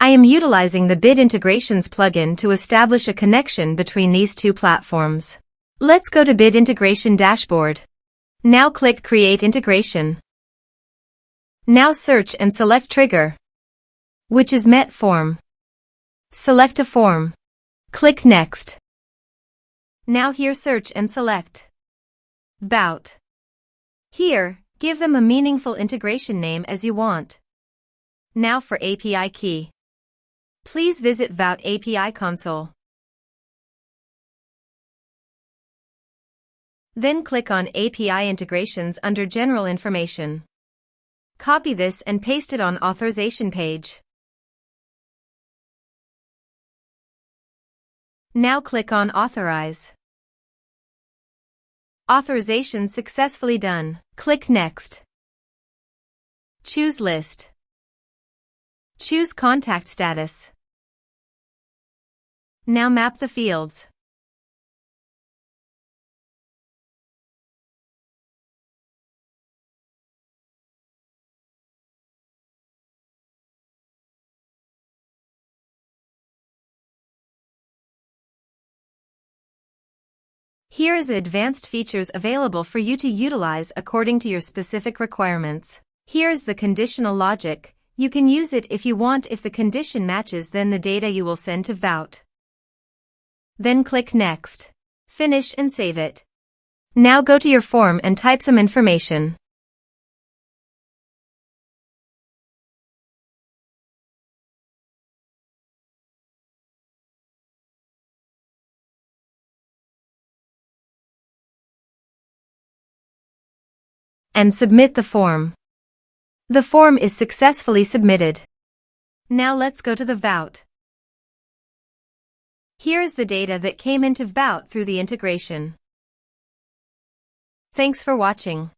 I am utilizing the Bid Integrations plugin to establish a connection between these two platforms. Let's go to Bid Integration Dashboard. Now click Create Integration. Now search and select Trigger, which is MetForm. Select a form. Click Next. Now here search and select VBOUT. Here, give them a meaningful integration name as you want. Now for API key. Please visit VBOUT API console. Then click on API integrations under General Information. Copy this and paste it on Authorization page. Now click on Authorize. Authorization successfully done. Click Next. Choose List. Choose Contact Status. Now map the fields. Here is advanced features available for you to utilize according to your specific requirements. Here is the conditional logic. You can use it if you want. If the condition matches, then the data you will send to VBOUT. Then click Next. Finish and save it. Now go to your form and type some information. And submit the form. The form is successfully submitted. Now let's go to the VBOUT. Here is the data that came into VBOUT through the integration. Thanks for watching.